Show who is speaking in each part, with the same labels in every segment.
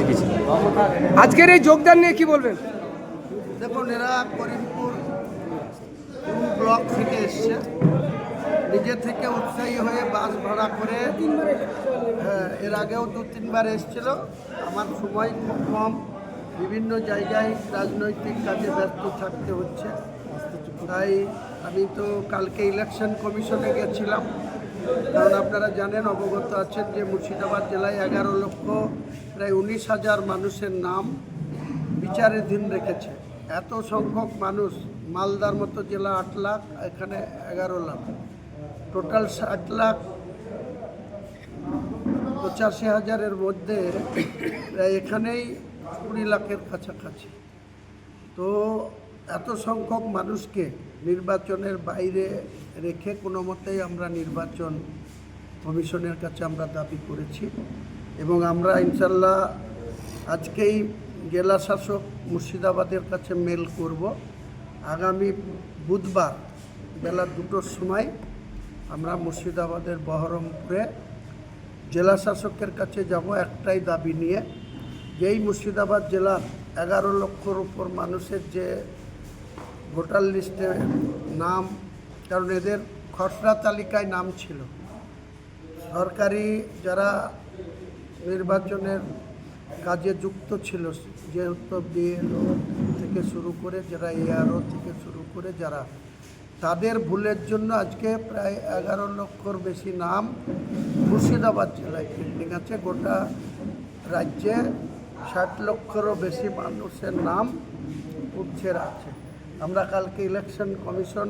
Speaker 1: রেখেছিল।
Speaker 2: আজকের এই যোগদান নিয়ে কি বলবেন?
Speaker 3: দেখুন, এরা করিমপুর ব্লক থেকে এসছে, নিজে থেকে উৎসাহী হয়ে বাস ভাড়া করে এর আগেও 2-3 বার এসেছিল। আমার সময় খুব কম, বিভিন্ন জায়গায় রাজনৈতিক কাজে ব্যস্ত থাকতে হচ্ছে, তাই আমি তো কালকে ইলেকশন কমিশনে গেছিলাম। কারণ আপনারা জানেন, অবগত আছেন যে মুর্শিদাবাদ জেলায় 11 লক্ষ প্রায় 19,000 মানুষের নাম বিচারাধীন রেখেছে। এত সংখ্যক মানুষ, মালদার মতো জেলা 8 লাখ, এখানে 11 লাখ, টোটাল 60,85,000-এর মধ্যে প্রায় এখানেই 20 লাখের কাছাকাছি। তো এত সংখ্যক মানুষকে নির্বাচনের বাইরে রেখে কোনো মতেই আমরা নির্বাচন কমিশনের কাছে আমরা দাবি করেছি, এবং আমরা ইনশাল্লাহ আজকেই জেলা শাসক মুর্শিদাবাদের কাছে মেল করব। আগামী বুধবার বেলা 2টোর সময় আমরা মুর্শিদাবাদের বহরমপুরে জেলা শাসকের কাছে যাব একটাই দাবি নিয়ে, যেই মুর্শিদাবাদ জেলার 11 লক্ষর উপর মানুষের যে ভোটার লিস্টে নাম, কারণ এদের খসড়া তালিকায় নাম ছিল, সরকারি যারা নির্বাচনের কাজে যুক্ত ছিল, যেহেতু বিএলও থেকে শুরু করে যারা এআরও থেকে শুরু করে যারা, তাদের ভুলের জন্য আজকে প্রায় 11 লক্ষর বেশি নাম মুর্শিদাবাদ জেলায় পেন্ডিং আছে। গোটা রাজ্যে 60 লক্ষেরও বেশি মানুষের নাম উচ্ছের আছে। আমরা কালকে election commission,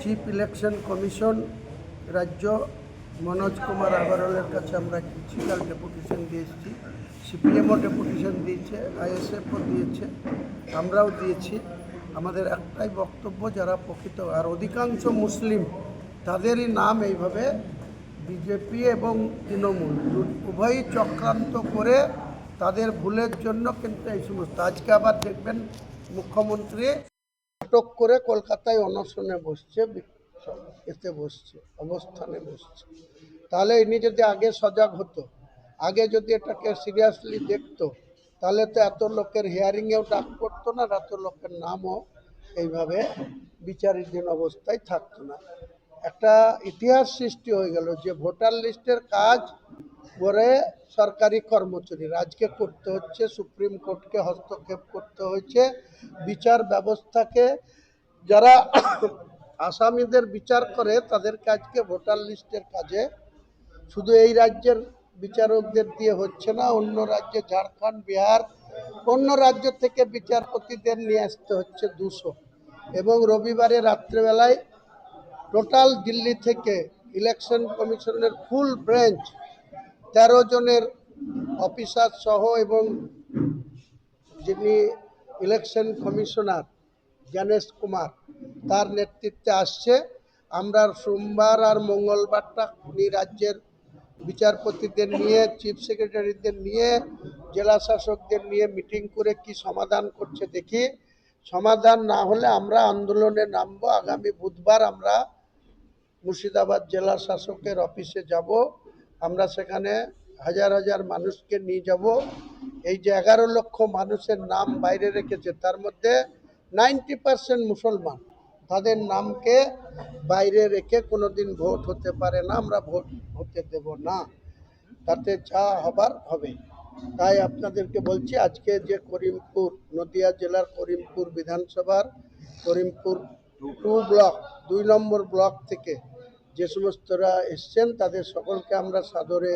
Speaker 3: chief election commission রাজ্য মনোজ কুমার আগরওয়ালের কাছে আমরা ফিজিক্যাল ডেপুটেশন দিয়েছি, সিপিএমও ডেপুটেশন দিয়েছে, আইএসএফও দিয়েছে, আমরাও দিয়েছি। আমাদের একটাই বক্তব্য, যারা প্রকৃত আর অধিকাংশ মুসলিম, তাদেরই নাম এইভাবে বিজেপি এবং তৃণমূল উভয়ই চক্রান্ত করে তাদের ভুলের জন্য কিন্তু এই সমস্ত, আজকে আবার দেখবেন মুখ্যমন্ত্রী নাটক করে কলকাতায় অনশনে বসছে, অবস্থানে বসছে। তাহলে ইনি যদি আগে সজাগ হতো, আগে যদি এটাকে সিরিয়াসলি দেখতো, তাহলে তো এত লোকের হিয়ারিংয়েও ডাক পড়তো না, এত লোকের নামও এইভাবে বিচারাধীন অবস্থায় থাকতো না। একটা ইতিহাস সৃষ্টি হয়ে গেল যে ভোটার লিস্টের কাজ করে সরকারি কর্মচারীরা আজকে করতে হচ্ছে, সুপ্রিম কোর্টকে হস্তক্ষেপ করতে হয়েছে, বিচার ব্যবস্থাকে, যারা আসামিদের বিচার করে তাদেরকে আজকে ভোটার লিস্টের কাজে শুধু এই রাজ্যের বিচারকদের দিয়ে হচ্ছে না, অন্য রাজ্যে ঝাড়খণ্ড, বিহার, অন্য রাজ্য থেকে বিচারপতিদের নিয়ে আসতে হচ্ছে 200। এবং রবিবারে রাত্রেবেলায় টোটাল দিল্লি থেকে ইলেকশন কমিশনের ফুল ব্রাঞ্চ 13 জনের অফিসার সহ, এবং যিনি ইলেকশন কমিশনার গণেশ কুমার, তার নেতৃত্বে আসছে। আমরা সোমবার আর মঙ্গলবারটা উনি রাজ্যের বিচারপতিদের নিয়ে, চিফ সেক্রেটারিদের নিয়ে, জেলা শাসকদের নিয়ে মিটিং করে কি সমাধান করছে দেখি। সমাধান না হলে আমরা আন্দোলনে নামবো। আগামী বুধবার আমরা মুর্শিদাবাদ জেলা শাসকের অফিসে যাব, আমরা সেখানে হাজার হাজার মানুষকে নিয়ে যাব। এই যে 11 লক্ষ মানুষের নাম বাইরে রেখেছে, তার মধ্যে 90% মুসলমান, তাদের নামকে বাইরে রেখে কোনোদিন ভোট হতে পারে না, আমরা ভোট হতে দেব না, তাতে যা হবার হবে। তাই আপনাদেরকে বলছি, আজকে যে করিমপুর, নদিয়া জেলার করিমপুর বিধানসভার করিমপুর 2 ব্লক, 2 নম্বর ব্লক থেকে যে সমস্তরা এসছেন, তাদের সকলকে আমরা সাদরে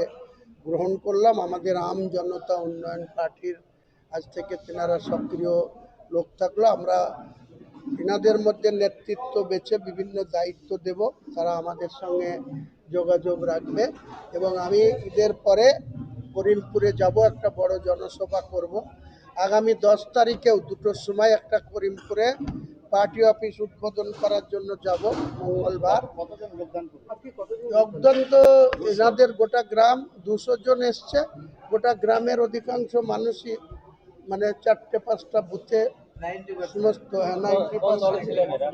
Speaker 3: গ্রহণ করলাম। আমাদের আম জনতা উন্নয়ন পার্টির আজ থেকে তেনারা সক্রিয় লোক থাকলো। আমরা এনাদের মধ্যে নেতৃত্ব বেছে বিভিন্ন দায়িত্ব দেব, তারা আমাদের সঙ্গে যোগাযোগ রাখবে। এবং আমি ঈদের পরে করিমপুরে যাব, একটা বড় জনসভা করব। আগামী 10 তারিখেও 2টোর সময় একটা করিমপুরে পার্টি অফিস উদ্বোধন করার জন্য যাব, মঙ্গলবার। যোগদান তো এনাদের গোটা গ্রাম 200 জন এসছে, গোটা গ্রামের অধিকাংশ মানুষই, মানে 4-5টা বুথে সমস্ত 90%,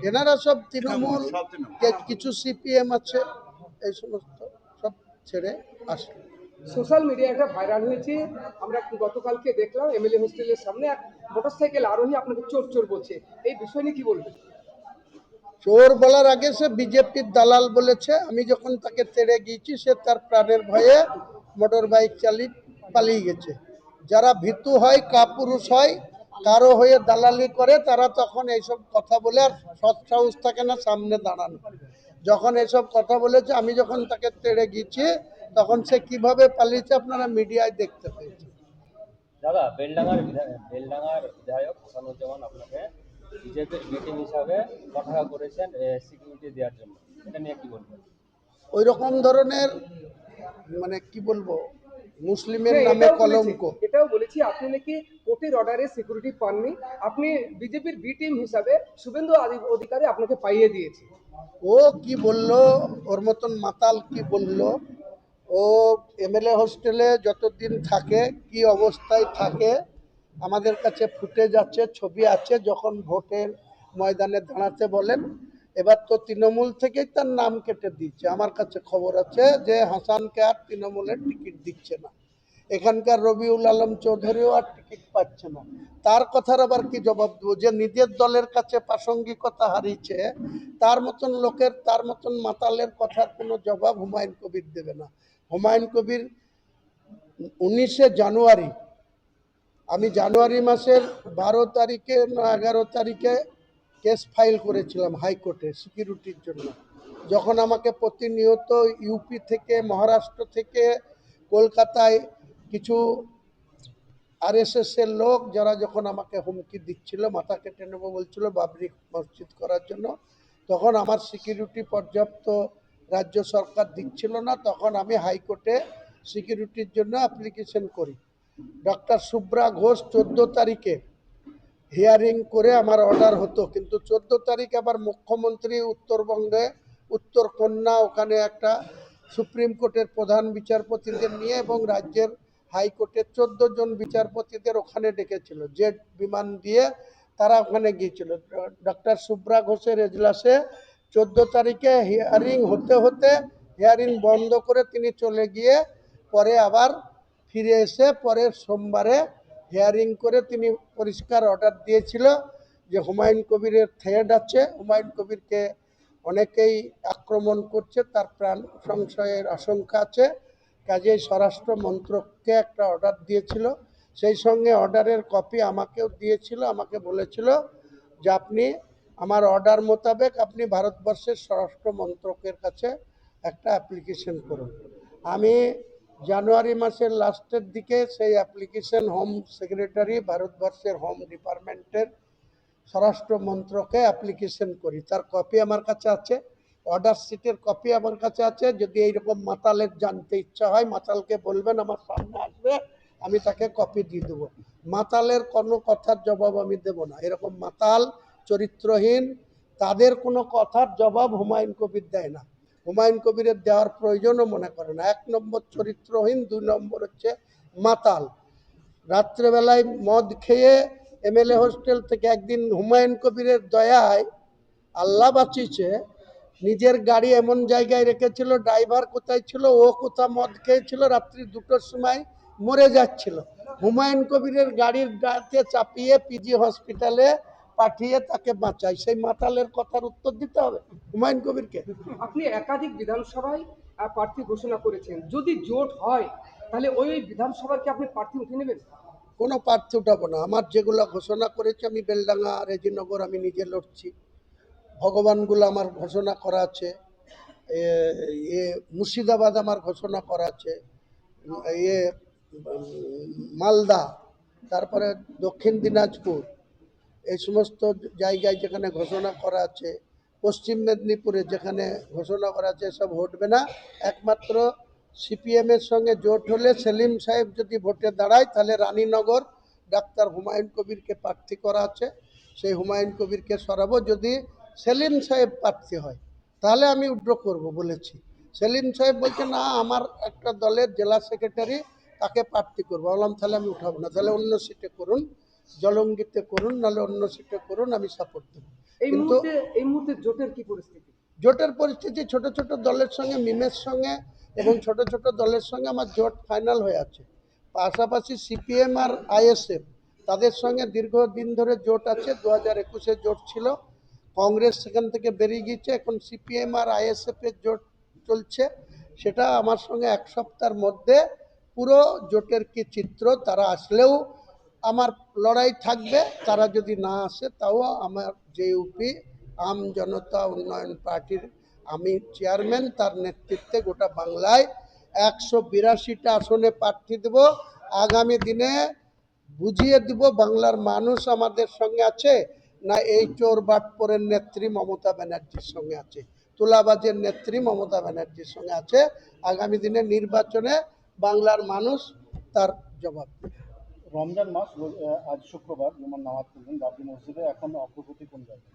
Speaker 3: এনারা সব তৃণমূল, কিছু সিপিএম আছে, এই সমস্ত সব ছেড়ে আসলো।
Speaker 2: সোশ্যাল মিডিয়ায় একটা ভাইরাল হয়েছে, আমরা গতকালকে দেখলাম এমএলএ হোস্টেলের সামনে এক মোটরসাইকেল আরোহী আপনাকে চোর চোর বলছে, এই বিষয় নিয়ে কি বলবেন?
Speaker 3: চোর বলার আগে সে বিজেপির দালাল বলেছে। আমি যখন তাকে তেড়ে গিয়েছি সে তার প্রাণের ভয়ে মোটর বাইক চালিয়ে পালিয়ে গেছে। যারা ভীতু হয়, কাপুরুষ হয়, কারো হয়ে দালালি করে, তারা তখন এইসব কথা বলে আর সৎ সাহস থাকে না সামনে দাঁড়ানো। যখন এসব কথা বলেছে, আমি যখন তাকে তেড়ে গিয়েছি তখন সে কিভাবে পালিয়েছে আপনারা মিডিয়ায় দেখতে পেয়েছেন।
Speaker 1: দাদা, বেলডাঙ্গার বিধায়ক হাসানুজ্জামান আপনাকে বিজেপির মিটিং হিসাবে কথা করেছেন সিকিউরিটি দেওয়ার জন্য, এটা নিয়ে কি বলবেন?
Speaker 3: ওই রকম ধরনের, মানে কি বলবো, মুসলিমের
Speaker 2: হ্যাঁ,
Speaker 3: নামে কলঙ্ক।
Speaker 2: এটাও বলেছি আপনি নাকি কোর্টের অর্ডারে সিকিউরিটি পাননি, আপনি বিজেপির বি টিম হিসাবে শুভেন্দু অধিকারী আপনাকে পাইয়ে দিয়েছে।
Speaker 3: ও কি বললো, ওর মতন মাতাল কি বললো? ও এমএলএ হোস্টেলে যতদিন থাকে কি অবস্থায় থাকে আমাদের কাছে ফুটেজ আছে, ছবি আছে। যখন ভোটের ময়দানে দাঁড়াতে বলেন, এবার তো তৃণমূল থেকেই তার নাম কেটে দিচ্ছে। আমার কাছে খবর আছে যে হাসানকে আর তৃণমূলের টিকিট দিচ্ছে না, এখানকার রবিউল আলম চৌধুরীও আর টিকিট পাচ্ছে না। তার কথার আবার কি জবাব দেবো? যে নিজের দলের কাছে প্রাসঙ্গিকতা হারিয়েছে, তার মতন লোকের, তার মতন মাতালের কথার কোনো জবাব হুমায়ুন কবির দেবে না। হুমায়ুন কবির 19শে জানুয়ারি, আমি জানুয়ারি মাসের 12 তারিখে না 11 তারিখে কেস ফাইল করেছিলাম হাইকোর্টে সিকিউরিটির জন্য। যখন আমাকে প্রতিনিয়ত ইউপি থেকে, মহারাষ্ট্র থেকে, কলকাতায় কিছু আরএসএসের লোক যারা যখন আমাকে হুমকি দিচ্ছিল, মাথা কেটে নেবো বলছিল বাবরি মসজিদ করার জন্য, তখন আমার সিকিউরিটি পর্যাপ্ত রাজ্য সরকার দিচ্ছিল না। তখন আমি হাইকোর্টে সিকিউরিটির জন্য অ্যাপ্লিকেশন করি। ডক্টর সুব্রা ঘোষ 14 তারিখে হিয়ারিং করে আমার অর্ডার হতো, কিন্তু 14 তারিখ আবার মুখ্যমন্ত্রী উত্তরবঙ্গে উত্তরকন্যা, ওখানে একটা সুপ্রিম কোর্টের প্রধান বিচারপতিদের নিয়ে এবং রাজ্যের হাইকোর্টের 14 জন বিচারপতিদের ওখানে ডেকেছিল, জেট বিমান দিয়ে তারা ওখানে গিয়েছিল। ডক্টর সুব্রা ঘোষের এজলাসে 14 তারিখে হিয়ারিং হতে হতে হিয়ারিং বন্ধ করে তিনি চলে গিয়ে পরে আবার ফিরে এসে পরের সোমবারে হিয়ারিং করে তিনি পরিষ্কার অর্ডার দিয়েছিল যে হুমায়ুন কবিরের থ্রেড আছে, হুমায়ুন কবিরকে অনেকেই আক্রমণ করছে, তার প্রাণ সংশয়ের আশঙ্কা আছে। কাজেই স্বরাষ্ট্র মন্ত্রককে একটা অর্ডার দিয়েছিল, সেই সঙ্গে অর্ডারের কপি আমাকেও দিয়েছিল। আমাকে বলেছিল যে আপনি আমার অর্ডার মোতাবেক আপনি ভারতবর্ষের স্বরাষ্ট্র মন্ত্রকের কাছে একটা অ্যাপ্লিকেশন করুন। আমি জানুয়ারি মাসের লাস্টের দিকে সেই অ্যাপ্লিকেশন হোম সেক্রেটারি, ভারতবর্ষের হোম ডিপার্টমেন্টের স্বরাষ্ট্র মন্ত্রকে অ্যাপ্লিকেশন করি। তার কপি আমার কাছে আছে, অর্ডার শিটের কপি আমার কাছে আছে। যদি এইরকম মাতালের জানতে ইচ্ছা হয়, মাতালকে বলবেন আমার সামনে আসবে, আমি তাকে কপি দিয়ে দেবো। মাতালের কোনো কথার জবাব আমি দেব না। এরকম মাতাল, চরিত্রহীন, তাদের কোনো কথার জবাব হুমায়ুন কবির দেয় না। হুমায়ুন কবিরের দেওয়ার প্রয়োজনও মনে করে না। 1 নম্বর চরিত্রহীন, 2 নম্বর হচ্ছে মাতাল। রাত্রেবেলায় মদ খেয়ে এমএলএ হোস্টেল থেকে একদিন হুমায়ুন কবিরের দয়ায় আল্লাহ বাঁচিয়েছে, নিজের গাড়ি এমন জায়গায় রেখেছিল, ড্রাইভার কোথায় ছিল, ও কোথা মদ খেয়েছিল, রাত্রি 2টোর সময় মরে যাচ্ছিল, হুমায়ুন কবিরের গাড়ির গাড়িতে চাপিয়ে পিজি হসপিটালে পাঠিয়ে তাকে বাঁচায়। সেই মাতালের কথার উত্তর দিতে হবে হুমায়ুন কবিরকে?
Speaker 2: আপনি একাধিক বিধানসভায় প্রার্থী ঘোষণা করেছেন, যদি জোট হয় তাহলে ওই ওই বিধানসভার কি আপনি প্রার্থী উঠে নেবেন?
Speaker 3: কোনো প্রার্থী উঠাবো না। আমার যেগুলো ঘোষণা করেছি, আমি বেলডাঙ্গা, রেজিনগর আমি নিজে লড়ছি, ভগবানগুলো আমার ঘোষণা করা আছে, মুর্শিদাবাদ আমার ঘোষণা করা আছে, ইয়ে মালদা, তারপরে দক্ষিণ দিনাজপুর, এই সমস্ত জায়গায় যেখানে ঘোষণা করা আছে, পশ্চিম মেদিনীপুরে যেখানে ঘোষণা করা আছে, সব হটবে না। একমাত্র সিপিএমের সঙ্গে জোট হলে, সেলিম সাহেব যদি ভোটে দাঁড়ায়, তাহলে রানীনগর ডাক্তার হুমায়ুন কবিরকে প্রার্থী করা আছে, সেই হুমায়ুন কবিরকে সরাবো। যদি সেলিম সাহেব প্রার্থী হয় তাহলে আমি উইথড্র করব বলেছি। সেলিম সাহেব বলছে না, আমার একটা দলের জেলা সেক্রেটারি, তাকে প্রার্থী করবো। বললাম তাহলে আমি উঠাবো না, তাহলে অন্য সিটে করুন, জলঙ্গিতে করুন, নাহলে অন্য সিটে করুন, আমি সাপোর্ট দেবো।
Speaker 2: এই
Speaker 3: কিন্তু
Speaker 2: মুহূর্তে এই মুহূর্তে জোটের কি পরিস্থিতি?
Speaker 3: জোটের পরিস্থিতি, ছোট ছোট দলের সঙ্গে, মিমের সঙ্গে এবং ছোট ছোট দলের সঙ্গে আমার জোট ফাইনাল হয়ে আছে। পাশাপাশি সিপিএম আর আইএসএফ তাদের সঙ্গে দীর্ঘদিন ধরে জোট আছে, 2021-এ জোট ছিল, কংগ্রেস সেখান থেকে বেরিয়ে গিয়েছে, এখন সিপিএম আর আইএসএফের জোট চলছে। সেটা আমার সঙ্গে এক সপ্তাহের মধ্যে পুরো জোটের কি চিত্র, তারা আসলেও আমার লড়াই থাকবে, তারা যদি না আসে তাও আমার জেইউপি আম জনতা উন্নয়ন পার্টির আমি চেয়ারম্যান, তার নেতৃত্বে গোটা বাংলায় 182টা আসনে প্রার্থী দেব। আগামী দিনে বুঝিয়ে দিব বাংলার মানুষ আমাদের সঙ্গে আছে না এই চোর বাটপোরের নেত্রী মমতা ব্যানার্জির সঙ্গে আছে, তোলাবাজের নেত্রী মমতা ব্যানার্জির সঙ্গে আছে। আগামী দিনে নির্বাচনে বাংলার মানুষ তার জবাব দেবে।
Speaker 4: রমজান মাস আজ শুক্রবার জুমার নামাজ পড়বেন বাবরি মসজিদে, এখন অগ্রগতি কোন জায়গায়?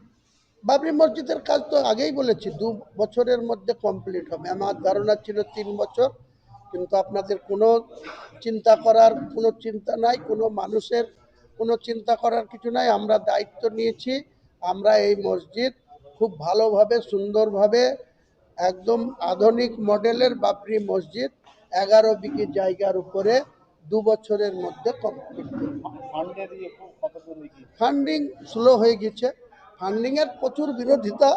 Speaker 3: বাবরি মসজিদের কাজ তো আগেই বলেছি 2 বছরের মধ্যে কমপ্লিট হবে। আমার ধারণা ছিল 3 বছর, কিন্তু আপনাদের কোনো চিন্তা করার কোনো চিন্তা নাই, কোনো মানুষের কোনো চিন্তা করার কিছু নাই। আমরা দায়িত্ব নিয়েছি, আমরা এই মসজিদ খুব ভালোভাবে সুন্দরভাবে একদম আধুনিক মডেলের বাবরি মসজিদ 11 বিঘি জায়গার উপরে 2 বছরের মধ্যে কমপ্লিট করব।
Speaker 4: ফান্ডে দিয়ে কতদূর এগিয়ে?
Speaker 3: ফান্ডিং স্লো হয়ে গেছে, ফান্ডিংয়ের প্রচুর বিরোধিতা।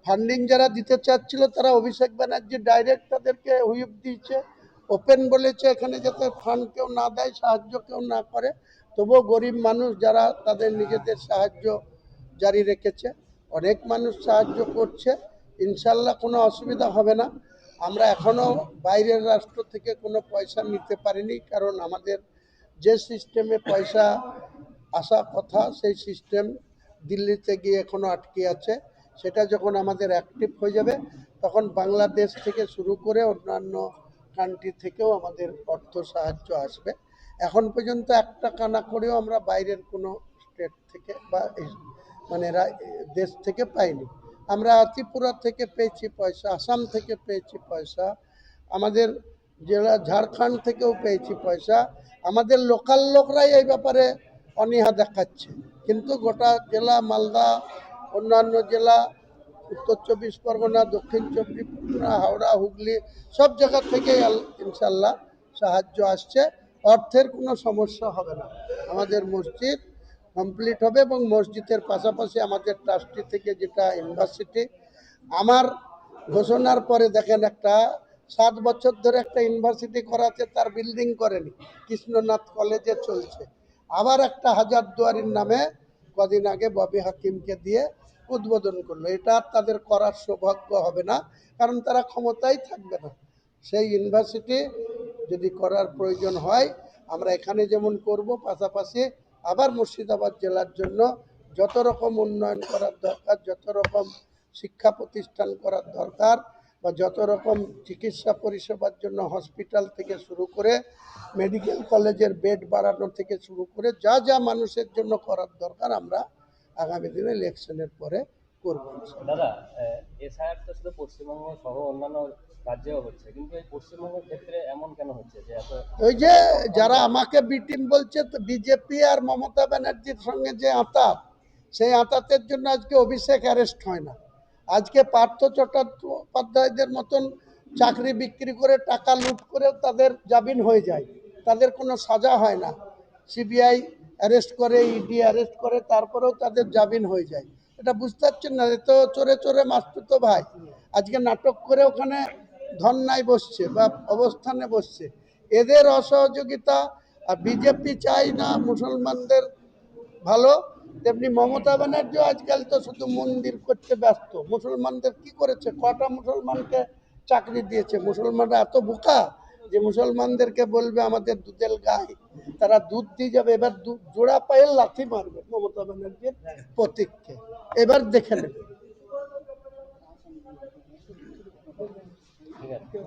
Speaker 3: ফান্ডিং যারা দিতে চাচ্ছিল তারা অভিষেক ব্যানার্জি ডাইরেক্ট তাদেরকে হুইপ দিয়েছে, ওপেন বলেছে এখানে যাতে ফান্ড কেউ না দেয়, সাহায্য কেউ না করে। তবুও গরিব মানুষ যারা তাদের নিজেদের সাহায্য জারি রেখেছে, অনেক মানুষ সাহায্য করছে, ইনশাল্লাহ কোনো অসুবিধা হবে না। আমরা এখনও বাইরের রাষ্ট্র থেকে কোনো পয়সা নিতে পারিনি, কারণ আমাদের যে সিস্টেমে পয়সা আসা কথা সেই সিস্টেম দিল্লিতে গিয়ে এখনও আটকে আছে। সেটা যখন আমাদের অ্যাক্টিভ হয়ে যাবে তখন বাংলাদেশ থেকে শুরু করে অন্যান্য কান্ট্রি থেকেও আমাদের অর্থ সাহায্য আসবে। এখন পর্যন্ত 1 টাকা না করেও আমরা বাইরের কোনো স্টেট থেকে বা মানে দেশ থেকে পাইনি। আমরা ত্রিপুরা থেকে পেয়েছি পয়সা, আসাম থেকে পেয়েছি পয়সা, আমাদের জেলা ঝাড়খণ্ড থেকেও পেয়েছি পয়সা। আমাদের লোকাল লোকরাই এই ব্যাপারে অনীহা দেখাচ্ছে, কিন্তু গোটা জেলা মালদা, অন্যান্য জেলা, উত্তর 24 পরগনা, দক্ষিণ 24 পরগনা, হাওড়া, হুগলি সব জায়গা থেকেই ইনশাল্লাহ সাহায্য আসছে। অর্থের কোনো সমস্যা হবে না, আমাদের মসজিদ কমপ্লিট হবে। এবং মসজিদের পাশাপাশি আমাদের ট্রাস্টি থেকে যেটা ইউনিভার্সিটি, আমার ঘোষণার পরে দেখেন একটা 7 বছর ধরে একটা ইউনিভার্সিটি করাচ্ছে, তার বিল্ডিং করেনি, কৃষ্ণনাথ কলেজে চলছে। আবার একটা হাজারদুয়ারির নামে কদিন আগে ববি হাকিমকে দিয়ে উদ্বোধন করলো। এটা আর তাদের করার সৌভাগ্য হবে না, কারণ তারা ক্ষমতায় থাকবে না। সেই ইউনিভার্সিটি যদি করার প্রয়োজন হয় আমরা এখানে যেমন করব, পাশাপাশি আবার মুর্শিদাবাদ জেলার জন্য যত রকম উন্নয়ন করার দরকার, যত রকম শিক্ষা প্রতিষ্ঠান করার দরকার, বা যত রকম চিকিৎসা পরিষেবার জন্য হসপিটাল থেকে শুরু করে মেডিকেল কলেজের বেড বাড়ানো থেকে শুরু করে যা যা মানুষের জন্য করার দরকার আমরা আগামী দিনে ইলেকশনের পরে করব।
Speaker 1: দাদা, এসআইআর তো শুধু পশ্চিমবঙ্গ সহ অন্যান্য রাজ্যেও হচ্ছে, কিন্তু এই পশ্চিমবঙ্গের ক্ষেত্রে এমন কেন হচ্ছে যে এত?
Speaker 3: ওই যে যারা আমাকে বি টিম বলছে, তো বিজেপি আর মমতা ব্যানার্জির সঙ্গে যে আঁতাত, সেই আঁতাতের জন্য আজকে অভিষেক অ্যারেস্ট হয় না। আজকে পার্থ চট্টোপাধ্যায়দের মতন চাকরি বিক্রি করে টাকা লুট করেও তাদের জামিন হয়ে যায়, তাদের কোনো সাজা হয় না। সিবিআই অ্যারেস্ট করে, ইডি অ্যারেস্ট করে, তারপরেও তাদের জামিন হয়ে যায়। এটা বুঝতে পারছেন না, এ তো চোরে চোরে মাসতুতো ভাই। আজকে নাটক করে ওখানে ধর্নায় বসছে বা অবস্থানে বসছে, এদের অসহযোগিতা। আর বিজেপি চাই না মুসলমানদের ভালো, তেমনি মমতা ব্যানার্জিও আজকাল তো শুধু মন্দির করতে ব্যস্ত। মুসলমানদের কি করেছে, কটা মুসলমানকে চাকরি দিয়েছে? মুসলমানরা এত বোকা যে মুসলমানদেরকে বলবে আমাদের দুধের গাই, তারা দুধ দিয়ে যাবে। এবার জোড়া পায়ে লাথি মারবে মমতা ব্যানার্জির প্রতীককে, এবার দেখে নেবে।
Speaker 1: ঠিক আছে।